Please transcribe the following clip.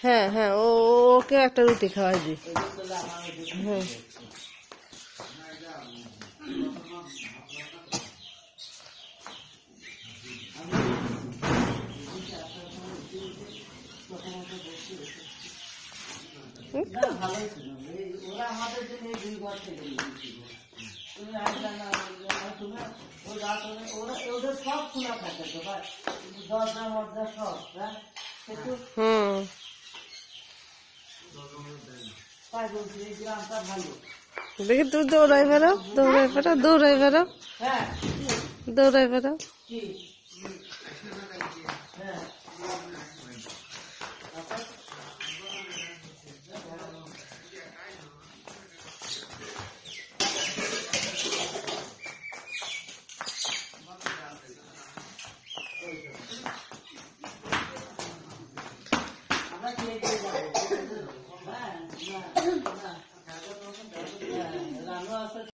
হ্যাঁ হ্যাঁ, ওকে একটা রুটি খাওয়াই দি। হ্যাঁ দেখি তুই দৌড়াই বেরো, দৌড়াই বেরো, দৌড়াই বেরো, দৌড়াই বেরো।